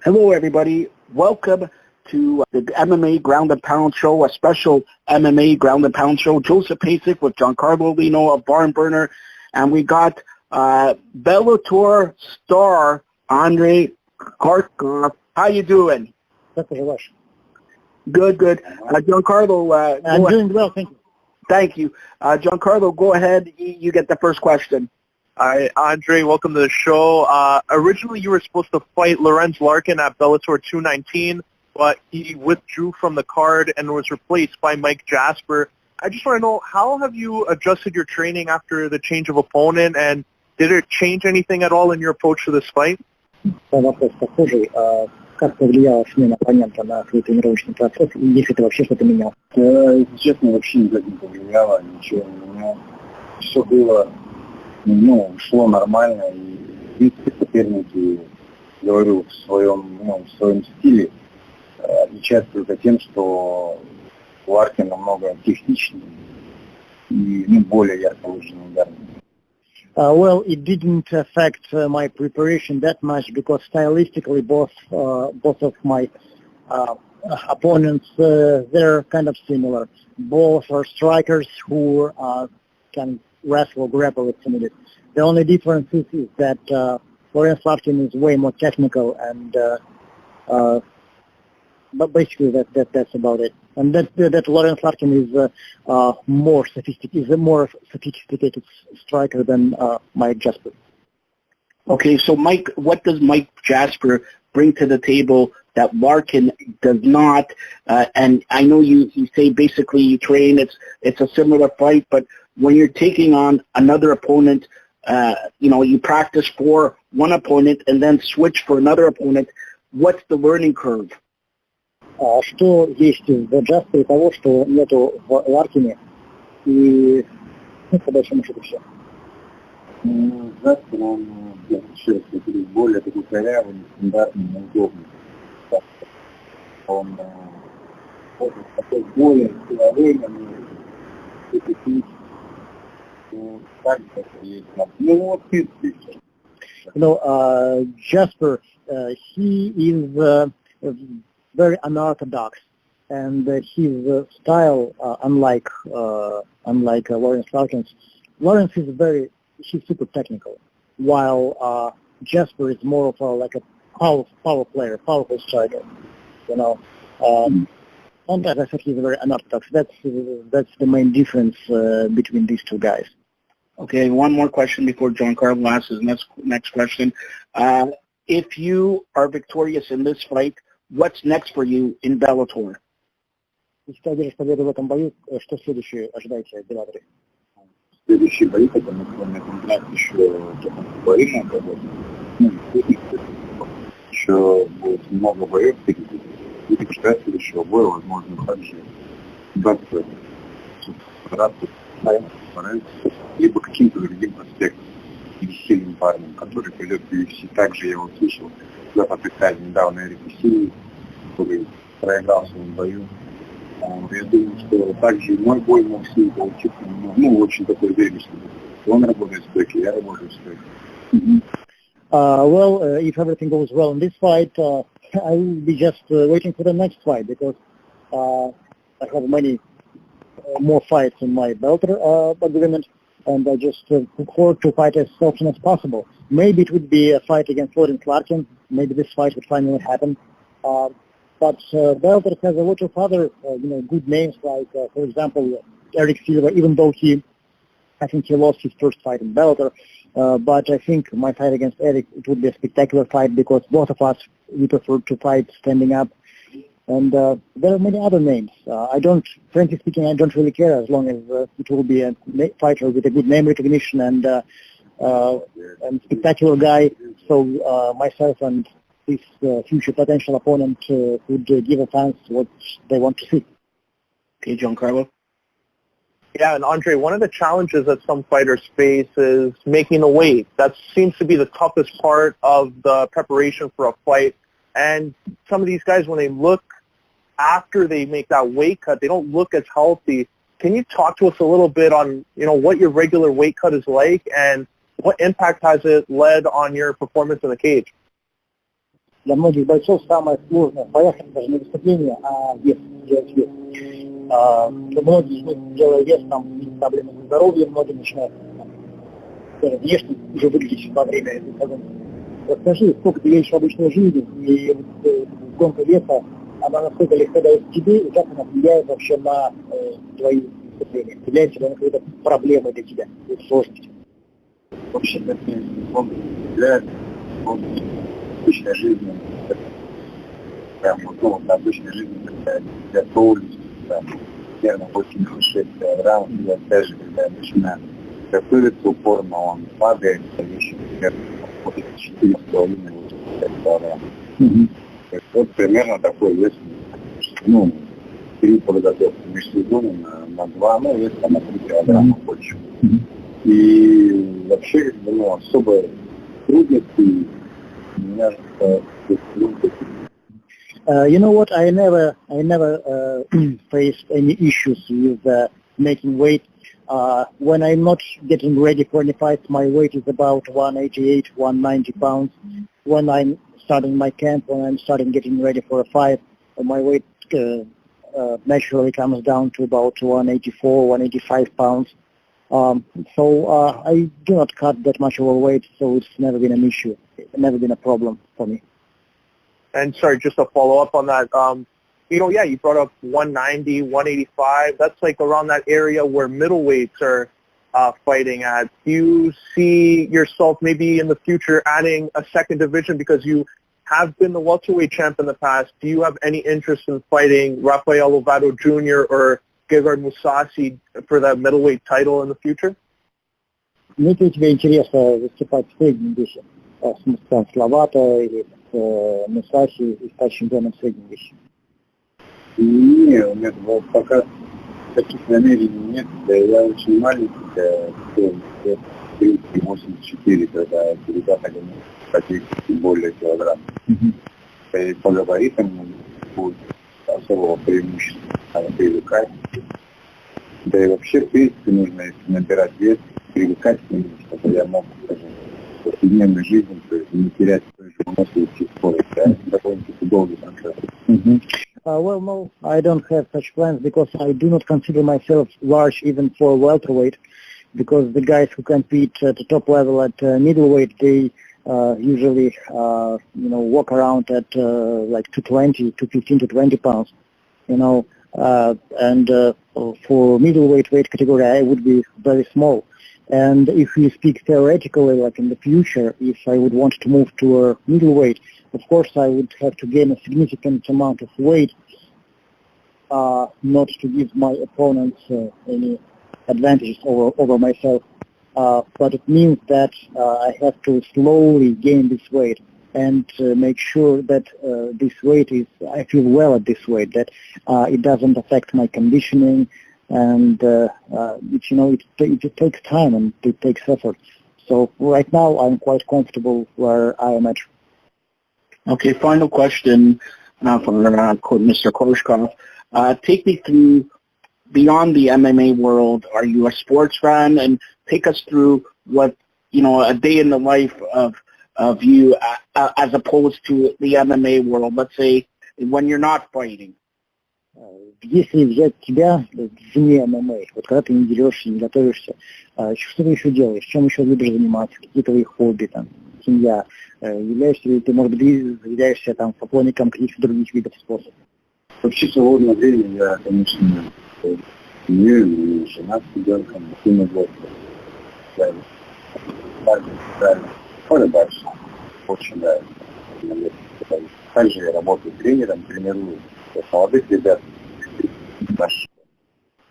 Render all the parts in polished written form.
Hello, everybody. Welcome to the MMA Ground and Pound Show, a special MMA Ground and Pound Show. Joseph Peisich with Giancarlo Aulino of Barnburner, and we got Bellator star Andrey Koreshkov. How you doing? Good. Giancarlo, I'm doing well, thank you. Thank you. Giancarlo, go ahead. You get the first question. Hi, Andrey. Welcome to the show. Originally, you were supposed to fight Lorenz Larkin at Bellator 219, but he withdrew from the card and was replaced by Mike Jasper. I just want to know, how have you adjusted your training after the change of opponent, and did it change anything at all in your approach to this fight? Вопрос похожий. Как повлияла смена оппонента на свой тренировочный процесс, и если ты вообще что-то менял? Если честно, вообще никак не повлияло, ничего не менял. Все было, шло нормально, и в принципе соперники, говорю, в своем стиле отличаются только тем, что Ларкин намного техничнее и более ярко выраженный ударный. Well, it didn't affect my preparation that much because stylistically both of my opponents, they're kind of similar. Both are strikers who can wrestle, grapple if needed. The only difference is that Lorenz Larkin is way more technical, and but basically that's about it. And that Lorenz Larkin is a more sophisticated striker than Mike Jasper. Okay, so Mike, what does Mike Jasper bring to the table that Larkin does not? And I know you say basically you train, it's a similar fight, but when you're taking on another opponent, you practice for one opponent and then switch for another opponent. What's the learning curve? Что есть в Джаспере того, что нету в Ларкине, и по большому счету все. Джаспер, он более такой корявый, нестандартный, неудобный. Он такой более силовой, так как есть. Вот ты. Jasper, he is very unorthodox, and his style, unlike Lorenz Larkin's. Lorenz he's super technical, while Jasper is more of a power player, powerful striker. And as I said, he's very unorthodox. That's the main difference between these two guys. Okay, one more question before Giancarlo asks his next question. If you are victorious in this fight, what's next for you in Bellator? Если ты одержишь победу в этом бою, что следующее ожидаете в Беллаторе? Следующий бой, потому что на контракт еще бои надо работать. Еще будет много боев, и ждать следующего боя, возможно, также даться либо каким-то другим аспектом, или сильным парнем, который придет в UFC. Также я услышал западный недавно Эрик Силы, который проиграл в своем бою. Я думаю, что также и мой бой мог с ним получиться, очень такой зрелищный. Он работает в стойке, я работаю в стойке. Well, if everything goes well in this fight, I will be just waiting for the next fight because I have many more fights in my Bellator agreement, and I just look forward to fight as often as possible. Maybe it would be a fight against Lorenz Larkin. Maybe this fight would finally happen. But Bellator has a lot of other, good names like, for example, Eric Silva. Even though I think he lost his first fight in Bellator, but I think my fight against Eric, it would be a spectacular fight because both of us, we prefer to fight standing up. And there are many other names. Frankly speaking, I don't really care as long as it will be a fighter with a good name recognition and spectacular guy. So myself and this future potential opponent would give a fans what they want to see. Okay, Giancarlo? Yeah, and Andrey, one of the challenges that some fighters face is making the weight. That seems to be the toughest part of the preparation for a fight. And some of these guys, when they look after they make that weight cut, they don't look as healthy. Can you talk to us a little bit on, what your regular weight cut is like and what impact has it led on your performance in the cage? Для многих бойцов самое сложное в боях это даже не выступление, а вес, делать вес. Для многих из них, делая вес, там проблемы со здоровьем, многие начинают даже внешне уже выглядеть во время этой погони. Расскажи, сколько ты веришь в обычную жизнь, и гонка веса, она насколько легко дается тебе, и как она влияет вообще на твои выступления? Является ли она какой-то проблемой для тебя, сложностью? Вообще, он влияет в обычной жизни. Прям вот на обычной жизни готовлюсь, примерно 86 килограмм, и опять же, когда я начинаю готовиться упорно, он падает, вещи, примерно 4,5 килограмм. Вот примерно такой вес, ну, период подготовки между сезоном на 2, ну, вес там на 3 килограмма больше. И вообще, ну, особо трудностей у меня you know what? I never faced any issues with making weight. When I'm not getting ready for any fights, my weight is about 188, 190 pounds. When I'm starting my camp, when I'm starting getting ready for a fight, my weight naturally comes down to about 184, 185 pounds. So I do not cut that much overweight, so it's never been an issue. It's never been a problem for me. And sorry, just to follow up on that, you know, yeah, you brought up 190, 185. That's like around that area where middleweights are fighting at. Do you see yourself maybe in the future adding a second division because you have been the welterweight champ in the past? Do you have any interest in fighting Rafael Lovato Jr. or Gegard Mousasi for that middleweight title in the future? Нет ли у тебя интереса выступать в среднем весе? С Ловато или с Мусаси и стать чемпионом в среднем весе? Нет, у меня пока таких намерений нет. Да, я очень маленький, 84, когда ребята хотели более килограмм. И по габаритам будет особого преимущества, надо привыкать. Да и вообще, в принципе, нужно, если набирать вес, привыкать к нему, чтобы я мог, скажем, в повседневной жизни, то есть не терять свою же выносливость и скорость. Да? Довольно-таки долгий процесс. Well, no, I don't have such plans because I do not consider myself large even for welterweight, because the guys who compete at the top level at middleweight, they usually, walk around at like 220, 215 to 20 pounds, and for middleweight weight category, I would be very small. And if we speak theoretically, like in the future, if I would want to move to a middleweight, of course I would have to gain a significant amount of weight, not to give my opponents any advantages over myself. But it means that I have to slowly gain this weight and make sure that this weight is, I feel well at this weight, that it doesn't affect my conditioning, and it takes time and it takes effort. So right now I'm quite comfortable where I am at. Okay, final question from Mr. Koreshkov. Take me through, beyond the MMA world, are you a sports fan? And take us through what, a day in the life of you as opposed to the MMA world, let's say, when you're not fighting. Если взять тебя вне ММА, вот когда ты не дерешься, не готовишься, что ты еще делаешь, чем еще любишь заниматься, какие твои хобби, там, семья, являешься ли ты, может быть, являешься там поклонником каких-то других видов спорта? Вообще, в свободное время я, конечно, семью, жена с ребенком, сына год. Дальше. Очень нравится. Также я работаю тренером, тренирую молодых ребят.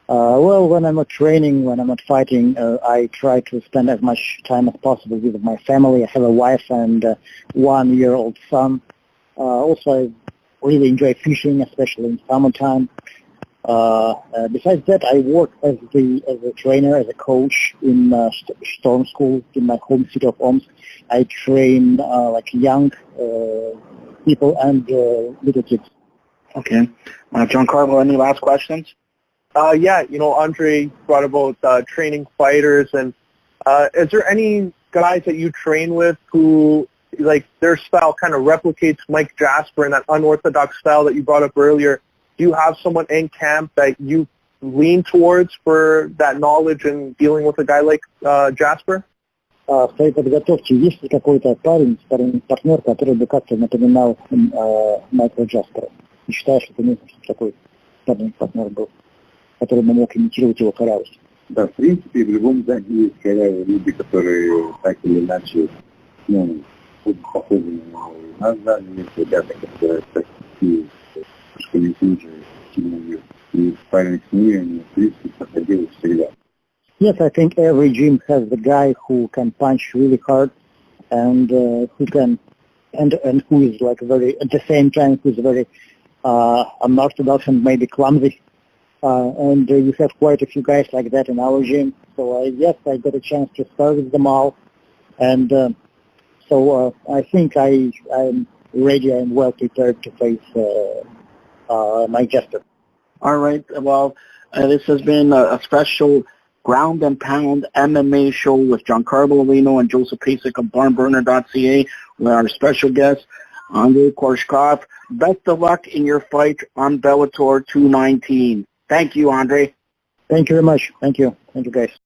Well, when I'm not training, when I'm not fighting, I try to spend as much time as possible with my family. I have a wife and a 1-year-old son. Also, I really enjoy fishing, especially in summertime. Besides that, I work as a trainer, as a coach in Storm School in my home city of Omsk. I train like young people and little kids. Okay. Giancarlo, any last questions? Yeah, Andrey brought about training fighters, and is there any guys that you train with who like their style kind of replicates Mike Jasper and that unorthodox style that you brought up earlier. Do you have someone in camp that you lean towards for that knowledge and dealing with a guy like Jasper? В своей подготовке есть ли какой-то парень, партнер, который бы как-то напоминал Майкла Джаспера? И считаешь, что нужно, чтобы такой партнер был, который бы мог имитировать его корявость? Да, в принципе, в любом заде есть корявые люди, которые так или иначе, ну, будут похожи на него. У нас в зале есть ребята, которые такие, что не хуже, сильно и спарринг с ними, в принципе, проходил всегда. Yes, I think every gym has the guy who can punch really hard and who can and who is like very at the same time who's very unorthodox and maybe clumsy. And you have quite a few guys like that in our gym. So yes, I got a chance to start with them all, and so I think I'm ready and well prepared to face Mike Jasper. All right. Well, this has been a special ground and pound MMA show with Giancarlo Aulino and Joseph Peisich of barnburner.ca with our special guest, Andrey Koreshkov. Best of luck in your fight on Bellator 219. Thank you, Andrey. Thank you very much. Thank you. Thank you, guys.